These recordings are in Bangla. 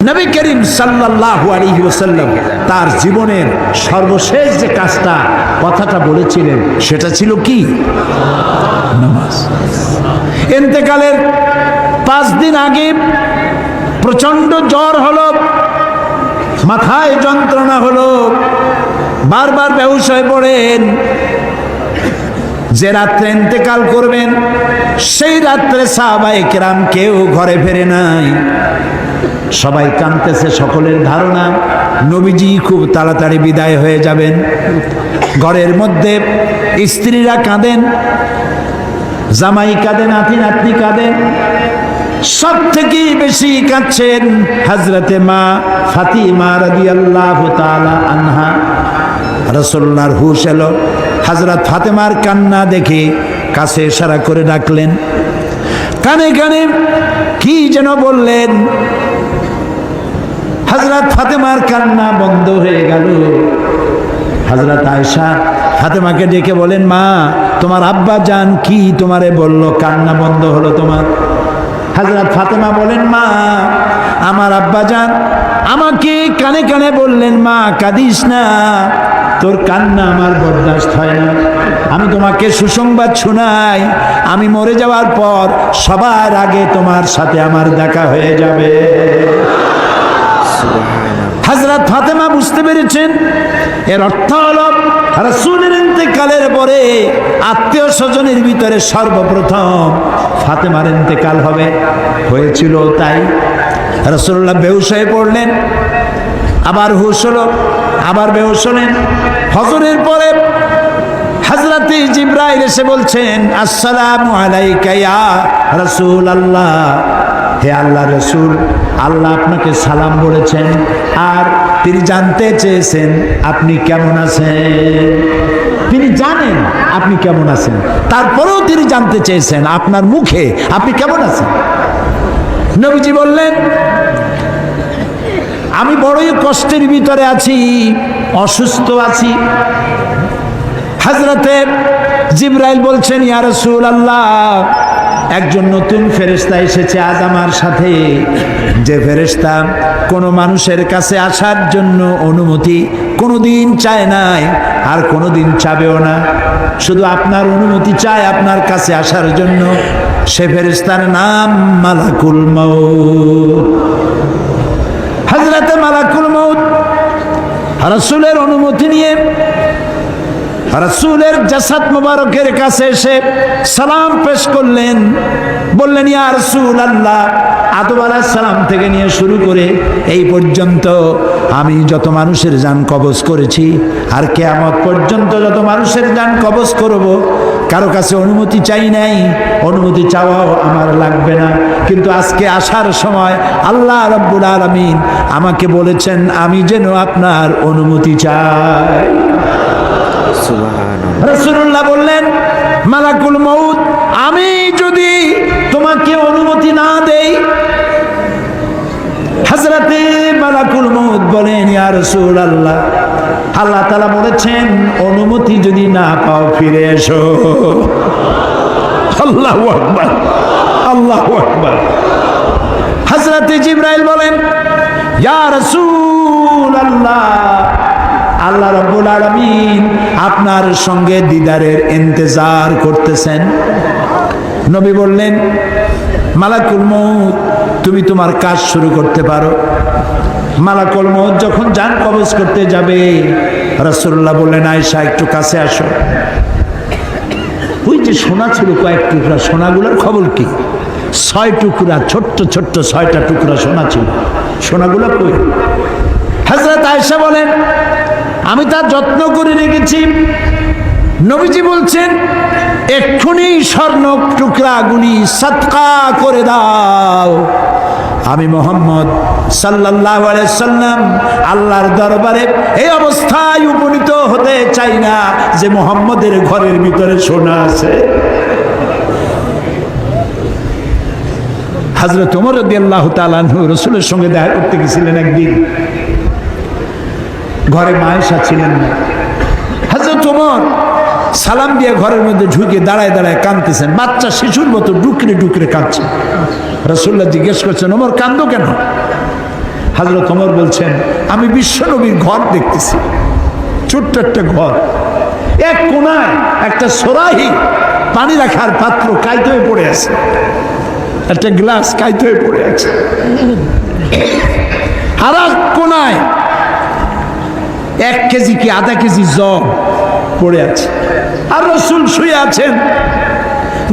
নবী করিম সাল্লাল্লাহু আলাইহি ওয়াসাল্লাম তার জীবনের সর্বশেষ যে কাজটা কথাটা বলেছিলেন সেটা ছিল কি? নামাজ। ইন্তেকালের 5 দিন আগে প্রচন্ড জ্বর হলো, মাথায় যন্ত্রণা হলো, বারবার বেহুশ হয়ে পড়েন। যে রাত্রে ইন্তেকাল করবেন সেই রাত্রে সাহাবায়ে কেরাম কেউ ঘরে ফেরে নাই, সবাই কাঁদতেছে। সকলের ধারণা নবীজি খুব তাড়াতাড়ি বিদায় হয়ে যাবেন। ঘরের মধ্যে স্ত্রীরা কাঁদেন, জামাই কাঁদেন, নাতি নাতনি কাঁদেন। সব থেকে বেশি কাঁদছেন হযরতে মা ফাতিমা রাদিয়াল্লাহু তাআলা আনহা। রাসূলুল্লাহর হুশ এলো, হযরত ফাতেমার কান্না দেখে কাছে ইশারা করে ডাকলেন, কানে কানে কি যেন বললেন। হযরত ফাতেমার কান্না বন্ধ হয়ে গেল। হযরত আয়েশা ফাতেমাকে ডেকে বলেন, মা তোমার আব্বা জান কি তোমারে বলল, কান্না বন্ধ হলো তোমার? হযরত ফাতেমা বলেন, মা আমার আব্বা জান আমাকে কানে কানে বললেন, মা কাঁদিস না, তোর কান্না আমার বরদাস্ত হয় না। আমি তোমাকে সুসংবাদ শোনাই, আমি মরে যাওয়ার পর সবার আগে তোমার সাথে আমার দেখা হয়ে যাবে। হযরত ফাতেমা বুঝতে পেরেছেন এর অর্থ হলো রাসূলের ইন্তেকালের পরে আত্মীয় স্বজনের ভিতরে সর্বপ্রথম ফাতেমার ইন্তেকাল হবে। হয়েছিল তাই। রাসূলুল্লাহ বেহুশ হয়ে পড়লেন, আবার হুশ হলো, আবার বেহুশ হলেন। ফজরের পরে হযরত জিবরাইল এসে বলছেন, আসসালামু আলাইকা ইয়া রাসূলুল্লাহ, হে আল্লাহ রসুল, আল্লাহ আপনাকে সালাম বলেছেন আর তিনি জানতে চেয়েছেন আপনি কেমন আছেন। তিনি জানেন আপনি কেমন আছেন, তারপরেও তিনি জানতে চেয়েছেন আপনার মুখে আপনি কেমন আছেন। নবীজি বললেন, আমি বড়ই কষ্টের ভিতরে আছি, অসুস্থ আছি। হযরতে জিবরাইল বলছেন, ইয়া রাসূলুল্লাহ, একজন নতুন ফেরেশতা এসেছে আজ আমার সাথে, যে ফেরেশতা কোনো মানুষের কাছে আসার জন্য অনুমতি কোনোদিন চায় নাই আর কোনোদিন চাবেও না, শুধু আপনার অনুমতি চায় আপনার কাছে আসার জন্য। সে ফেরেশতার নাম মালাকুল মউত। হযরতে মালাকুল মউত রাসূলের অনুমতি নিয়ে রাসূলের জাসাদ মুবারকের কাছে এসে সালাম পেশ করলেন। বললেন, ইয়া রাসূলুল্লাহ, আদম আলাইহিস সালাম থেকে নিয়ে শুরু করে এই পর্যন্ত আমি যত মানুষের জান কবজ করেছি আর কিয়ামত পর্যন্ত যত মানুষের জান কবজ করব, কারো কাছে অনুমতি চাই নাই, অনুমতি চাওয়াও আমার লাগবে না। কিন্তু আজকে আসার সময় আল্লাহ রাব্বুল আলামিন আমাকে বলেছেন আমি যেন আপনার অনুমতি চাই। রাসূলুল্লাহ বললেন, মালাকুল মউত, আমি যদি তোমাকে অনুমতি না দেই? হযরতে মালাকুল মউত বলেন, ইয়া রাসূলুল্লাহ, আল্লাহ তাআলা বলেছেন অনুমতি যদি না পাও ফিরে এসো। আল্লাহু আকবার, আল্লাহু আকবার। হযরতে জিবরাইল বলেন, ইয়া রাসূলুল্লাহ, আল্লাহ রাব্বুল আলামিন আপনার সঙ্গে দিদারের ইন্তজার করতেছেন। নবী বললেন, মালাকুল মউত, তুমি তোমার কাজ শুরু করতে পারো। মালাকুল মউত যখন জান কবজ করতে যাবে, রাসূলুল্লাহ বললেন, আয়েশা একটু কাছে আসো। ওই যে সোনা ছিল কয়েক টুকরা, সোনাগুলোর খবর কি? 6 টুকরা, ছোট্ট ছোট্ট 6টা টুকরা সোনা ছিল, সোনাগুলো কই? হযরত আয়েশা বলেন, আমি তার যত্ন করে রেখেছি। নবীজি বলছেন, এক্ষুনি স্বর্ণ টুকরাগুলি সদকা করে দাও। আমি মুহাম্মদ সাল্লাল্লাহু আলাইহি সাল্লাম আল্লাহর দরবারে এই অবস্থায় উপনীত হতে চাই না যে মুহাম্মদের ঘরের ভিতরে সোনা আছে। হযরত ওমর রাদিয়াল্লাহু তাআলা আনহু রাসূলের সঙ্গে দেখা করতে গেছিলেন একদিন। ঘরে মা আয়েশা ছিলেন না। হযরত ওমর সালাম দিয়ে ঘরের মধ্যে ঢুকে দাঁড়ায় দাঁড়ায় কাঁদতেছেন, বাচ্চা শিশুর মতো ডুকরে ডুকরে কাঁদছে। রাসূলুল্লাহ জিজ্ঞেস করছেন, ওমর কাঁদো কেন? হযরত ওমর বলছেন আমি বিশ্বনবীর ঘর দেখতেছি, ছোট্ট একটা ঘর, এক কোনায় একটা সরাহি পানি রাখার পাত্র কাইত হয়ে পড়ে আছে, একটা গ্লাস কাইত হয়ে পড়ে আছে, আর এক কোনায় 1 কেজি কি আধা কেজি জব পড়ে আছে, আর রাসূল শুয়ে আছেন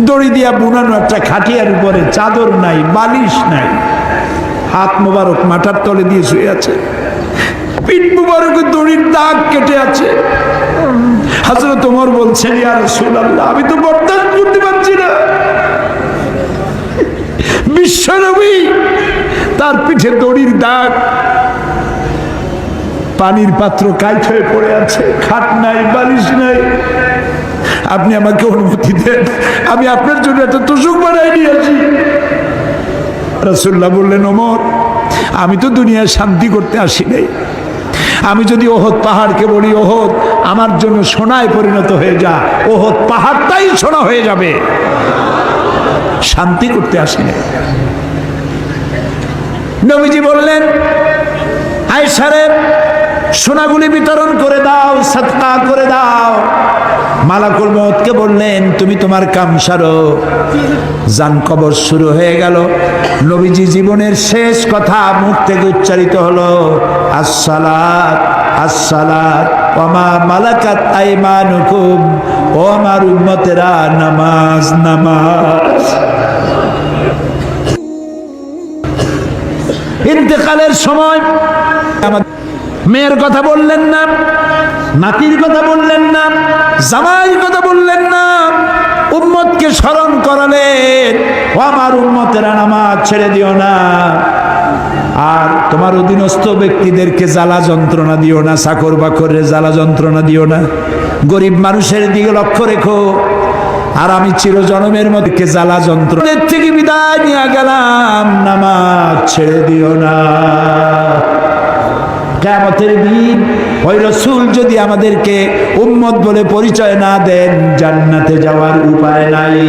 দড়ি দিয়া বুনানো একটা খাটিয়ার উপরে, চাদর নাই, বালিশ নাই, হাত মোবারক মাথার তলে দিয়ে শুয়ে আছে, পিঠ মোবারকে দড়ির দাগ কেটে আছে। হযরত ওমর বলছেন ইয়া রাসূলুল্লাহ আমি তো বরদাস্ত করতে পারছি না, বিশ্বনবী তার পিঠে দড়ির দাগ, পানির পাত্র কাইট হয়ে পড়ে আছে, খাট নাই, বালিশ নাই, আপনি আমাকে অনুমতি দেন, আমি আপনার জন্য একটা তোষক বানাই নিয়ে আসি। রাসূলুল্লাহ বললেন ওমর আমি তো দুনিয়ায় শান্তি করতে আসি নাই, আমি যদি ওহদ পাহাড়কে বলি ওহদ আমার জন্য সোনায় পরিণত হয়ে যা, ওহদ পাহাড়টাই সোনা হয়ে যাবে, শান্তি করতে আসি নাই। নবীজি বললেন আয়েশা রে সোনাগুলি বিতরণ করে দাও, সাদকা করে দাও। মালাকুল মউতকে বললেন তুমি তোমার কাম সারো। জান কবর শুরু হয়ে গেল। নবীজি জীবনের শেষ কথা মুখ থেকে উচ্চারিত হলো আসসালাত আসসালাত ওয়া মা মালাকাত আইমানুকুম, ও আমার উম্মতেরা নামাজ নামাজ। ইন্তেকালের সময় মেয়ের কথা বললেন না, নাতির কথা বললেন না, জামাইয়ের কথা বললেন না, উম্মতকে স্মরণ করালেন ও আমার উম্মতেরা নামাজ ছেড়ে দিও না, আর তোমার অধীনস্থ ব্যক্তিদেরকে জ্বালা যন্ত্রণা দিও না, চাকর বাকরে জ্বালা যন্ত্রণা দিও না, গরিব মানুষের দিকে লক্ষ্য রেখো, আর আমি চিরজনমের মধ্যে জ্বালা যন্ত্রণার থেকে বিদায় নিয়ে গেলাম, নামাজ ছেড়ে দিও না। কিয়ামতের দিন ওই রাসূল যদি আমাদেরকে উম্মত বলে পরিচয় না দেন, জান্নাতে যাওয়ার উপায় নাই।